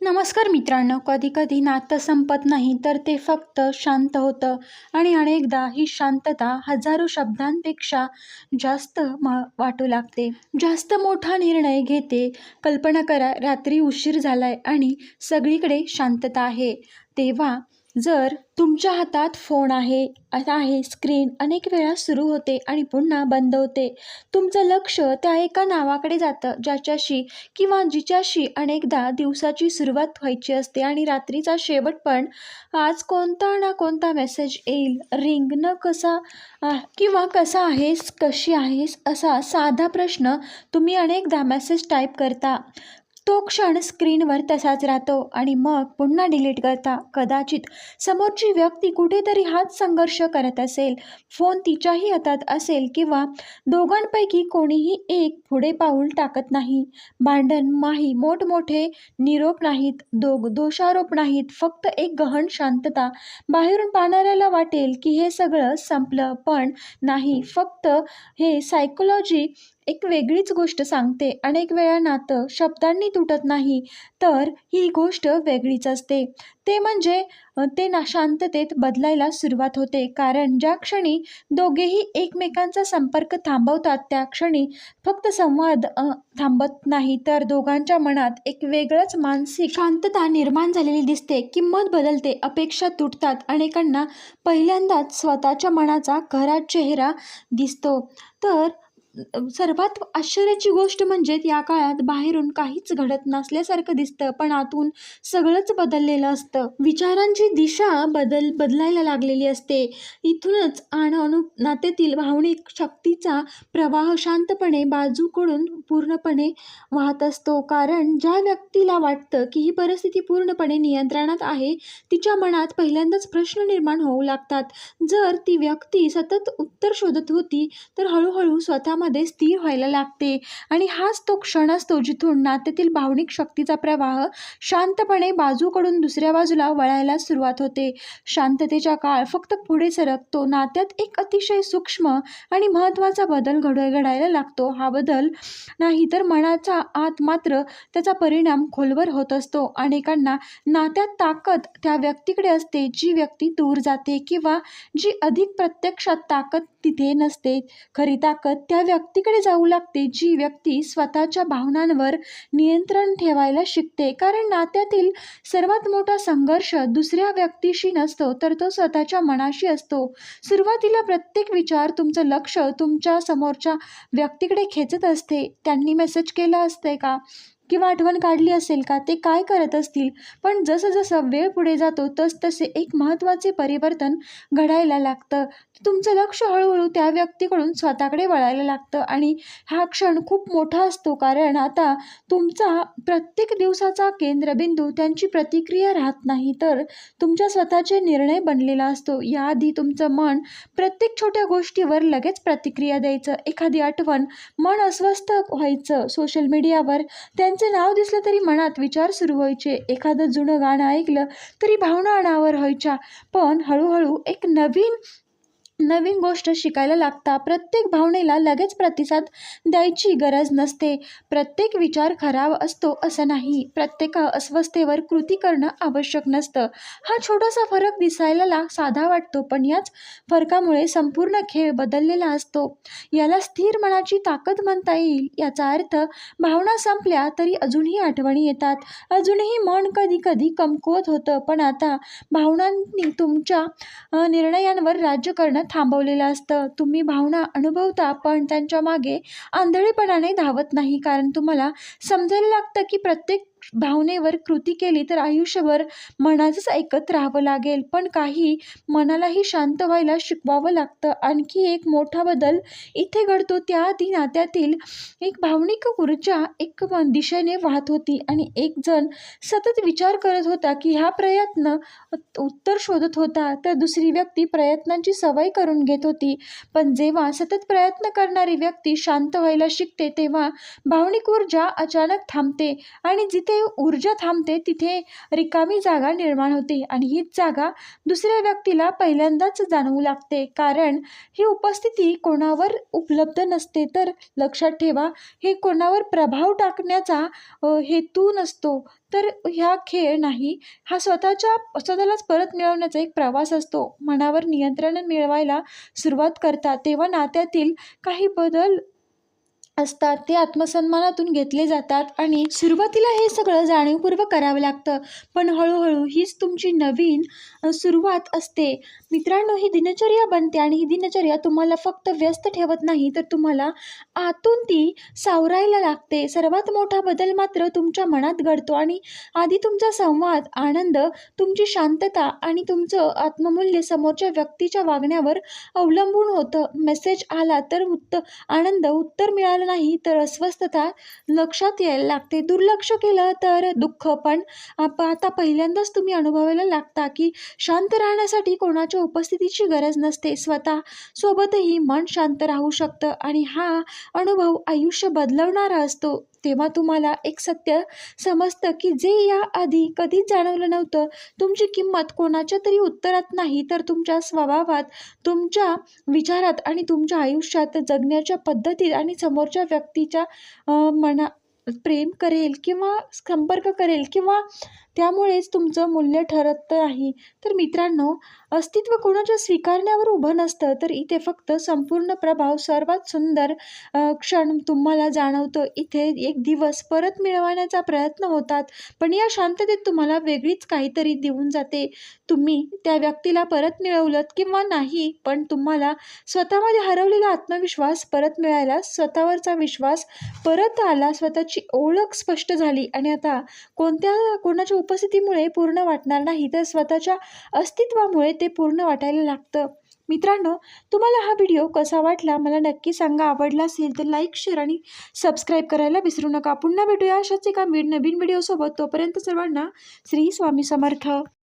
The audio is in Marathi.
नमस्कार मित्रांनो, कधी-कधी नातं संपत नाही तर ते फक्त शांत होतं आणि अनेकदा ही शांतता हजारो शब्दांपेक्षा जास्त वाटू लागते. जास्त मोठा निर्णय घेते. कल्पना करा, रात्री उशीर झालाय आणि सगळीकडे शांतता आहे. तेव्हा जर तुमच्या हातात फोन आहे स्क्रीन अनेक वेळा सुरू होते आणि पुन्हा बंद होते. तुमचं लक्ष त्या एका नावाकडे जातं, ज्याच्याशी किंवा जिच्याशी अनेकदा दिवसाची सुरुवात व्हायची असते आणि रात्रीचा शेवट पण. आज कोणता ना कोणता मेसेज येईल, रिंग न कसा किंवा कसा आहेस, कशी आहेस असा साधा प्रश्न तुम्ही अनेकदा मेसेज टाईप करता. तो क्षण स्क्रीनवर तसाच राहतो आणि मग पुन्हा डिलीट करता. कदाचित समोरची व्यक्ती कुठेतरी हाच संघर्ष करत असेल, फोन तिच्याही हातात असेल किंवा दोघांपैकी कोणीही एक पुढे पाऊल टाकत नाही. भांडण नाही, मोठमोठे निरोप नाहीत, दोषारोप नाहीत, फक्त एक गहन शांतता. बाहेरून पाहणाऱ्याला वाटेल की हे सगळं संपलं, पण नाही. फक्त हे सायकोलॉजी एक वेगळीच गोष्ट सांगते. अनेक वेळा नातं शब्दांनी तुटत नाही, तर ही गोष्ट वेगळीच असते. ते म्हणजे ते शांततेत बदलायला सुरुवात होते. कारण ज्या क्षणी दोघेही एकमेकांचा संपर्क थांबवतात, त्या क्षणी फक्त संवाद थांबत नाही, तर दोघांच्या मनात एक वेगळंच मानसिक शांतता निर्माण झालेली दिसते. किंमत बदलते, अपेक्षा तुटतात. अनेकांना पहिल्यांदाच स्वतःच्या मनाचा खरा चेहरा दिसतो. तर सर्वात आश्चर्याची गोष्ट म्हणजे या काळात बाहेरून काहीच घडत नसल्यासारखं दिसतं, पण आतून सगळंच बदललेलं असतं. विचारांची दिशा बदलायला लागलेली असते. इथूनच नात्यातील भावनिक शक्तीचा प्रवाह शांतपणे बाजूकडून पूर्णपणे वाहत असतो. कारण ज्या व्यक्तीला वाटतं की ही परिस्थिती पूर्णपणे नियंत्रणात आहे, तिच्या मनात पहिल्यांदाच प्रश्न निर्माण होऊ लागतात. जर ती व्यक्ती सतत उत्तर शोधत होती, तर हळूहळू स्वतःमध्ये स्थिर व्हायला लागते. आणि हाच तो क्षण असतो जिथून नात्यातील भावनिक शक्तीचा प्रवाह शांतपणे बाजूकडून दुसऱ्या बाजूला वळायला सुरुवात होते. शांततेचा काळ फक्त पुढे सरकतो. नात्यात एक अतिशय सूक्ष्म आणि महत्त्वाचा बदल घडायला लागतो. हा बदल नाही तर मनाच्या आत मात्र त्याचा परिणाम खोलवर होत असतो. अनेकांना नात्यात ताकद त्या व्यक्तीकडे असते जी व्यक्ती दूर जाते, किंवा जी अधिक प्रत्यक्षात ताकद तिथे नसते. खरी ताकद त्या व्यक्तीकडे जाऊ लागते जी व्यक्ती स्वतःच्या भावनांवर नियंत्रण ठेवायला शिकते. कारण नात्यातील सर्वात मोठा संघर्ष दुसऱ्या व्यक्तीशी नसतो, तर तो स्वतःच्या मनाशी असतो. सुरुवातीला प्रत्येक विचार तुमचं लक्ष तुमच्या समोरच्या व्यक्तीकडे खेचत असते. त्यांनी मेसेज केला असते का, किंवा आठवण काढली असेल का, ते काय करत असतील. पण जसं वेळ पुढे जातो तसे एक महत्त्वाचे परिवर्तन घडायला लागतं. तुमचं लक्ष हळूहळू त्या व्यक्तीकडून स्वतःकडे वळायला लागतं. आणि हा क्षण खूप मोठा असतो, कारण आता तुमचा प्रत्येक दिवसाचा केंद्रबिंदू त्यांची प्रतिक्रिया राहत नाही, तर तुमच्या स्वतःचे निर्णय बनलेला असतो. याआधी तुमचं मन प्रत्येक छोट्या गोष्टीवर लगेच प्रतिक्रिया द्यायचं. एखादी आठवण मन अस्वस्थ व्हायचं. सोशल मीडियावर त्यांचे नाव दिसलं तरी मनात विचार सुरू व्हायचे. एखादं जुनं गाणं ऐकलं तरी भावना अनावर व्हायच्या. पण हळूहळू एक नवीन गोष्ट शिकायला लागता. प्रत्येक भावनेला लगेच प्रतिसाद द्यायची गरज नसते. प्रत्येक विचार खराब असतो असं नाही. प्रत्येक अस्वस्थतेवर कृती करणं आवश्यक नसतं. हा छोटासा फरक दिसायला साधा वाटतो, पण याच फरकामुळे संपूर्ण खेळ बदललेला असतो. याला स्थिर मनाची ताकद म्हणता येईल. याचा अर्थ भावना संपल्या तरी अजूनही आठवणी येतात, अजूनही मन कधी कधी कमकुवत होतं, पण आता भावनांनी तुमच्या निर्णयांवर राज्य करणं थांबवलेलं असतं. तुम्ही भावना अनुभवता, पण त्यांच्या मागे आंधळेपणाने धावत नाही. कारण तुम्हाला समजायला लागतं की प्रत्येक भावनेवर कृती केली तर आयुष्यभर मनाचंच ऐकत राहावं लागेल. पण काही मनालाही शांत व्हायला शिकवावं लागतं. आणखी एक मोठा बदल इथे घडतो. त्याआधी नात्यातील एक भावनिक ऊर्जा एक दिशेने वाहत होती आणि एक जण सतत विचार करत होता की हा प्रयत्न उत्तर शोधत होता, तर दुसरी व्यक्ती प्रयत्नांची सवय करून घेत होती. पण जेव्हा सतत प्रयत्न करणारी व्यक्ती शांत व्हायला शिकते, तेव्हा भावनिक ऊर्जा अचानक थांबते. आणि जिथे ऊर्जा थांबते तिथे रिकामी जागा निर्माण होते आणि हीच जागा दुसऱ्या व्यक्तीला पहिल्यांदाच जाणवू लागते, कारण ही उपस्थिती कोणावर उपलब्ध नसते. तर लक्षात ठेवा, हे कोणावर प्रभाव टाकण्याचा हेतू नसतो, तर ह्या खेळ नाही, हा स्वतःलाच परत मिळवण्याचा एक प्रवास असतो. मनावर नियंत्रण मिळवायला सुरुवात करता तेव्हा नात्यातील काही बदल असतात ते आत्मसन्मानातून घेतले जातात आणि सुरुवातीला हे सगळं जाणीवपूर्वक करावं लागतं, पण हळूहळू हीच तुमची नवीन सुरुवात असते. मित्रांनो, ही दिनचर्या बनते आणि ही दिनचर्या तुम्हाला फक्त व्यस्त ठेवत नाही, तर तुम्हाला आतून ती सावरायला लागते. सर्वात मोठा बदल मात्र तुमच्या मनात घडतो आणि आधी तुमचा संवाद, आनंद, तुमची शांतता आणि तुमचं आत्ममूल्य समोरच्या व्यक्तीच्या वागण्यावर अवलंबून होतं. मेसेज आला तर आनंद, उत्तर मिळालं नाही तर अस्वस्थता लक्षात यायला लागते, दुर्लक्ष केलं तर दुःख. पण आता पहिल्यांदाच तुम्ही अनुभवायला लागता की शांत राहण्यासाठी कोणाच्या उपस्थितीची गरज नसते, स्वतः सोबतही मन शांत राहू शकतं आणि हा अनुभव आयुष्य बदलवणारा असतो. तेव्हा तुम्हाला एक सत्य समजतं की जे याआधी कधीच जाणवलं नव्हतं, तुमची किंमत कोणाच्या तरी उत्तरात नाही, तर तुमच्या स्वभावात, तुमच्या विचारात आणि तुमच्या आयुष्यात जगण्याच्या पद्धतीत आणि समोरच्या व्यक्तीच्या मना प्रेम करेल किंवा संपर्क करेल किंवा त्यामुळेच तुमचं मूल्य ठरत नाही. तर मित्रांनो, अस्तित्व कोणाच्या स्वीकारण्यावर उभं नसतं, तर इथे फक्त संपूर्ण प्रभाव, सर्वात सुंदर क्षण तुम्हाला जाणवतो. इथे एक दिवस परत मिळवण्याचा प्रयत्न होतात, पण या शांततेत तुम्हाला वेगळीच काहीतरी देऊन जाते. तुम्ही त्या व्यक्तीला परत मिळवलत किंवा नाही, पण तुम्हाला स्वतःमध्ये हरवलेला आत्मविश्वास परत मिळाला, स्वतःवरचा विश्वास परत आला, स्वतःची ओळख स्पष्ट झाली आणि आता कोणाच्या उपस्थितीमुळे पूर्ण वाटणार नाही, तर स्वतःच्या अस्तित्वामुळे ते पूर्ण वाटायला लागतं. मित्रांनो, तुम्हाला हा व्हिडिओ कसा वाटला मला नक्की सांगा. आवडला असेल तर लाईक, शेअर आणि सबस्क्राईब करायला विसरू नका. पुन्हा भेटूया अशाच एका नवीन व्हिडिओसोबत. तोपर्यंत सर्वांना श्री स्वामी समर्थ.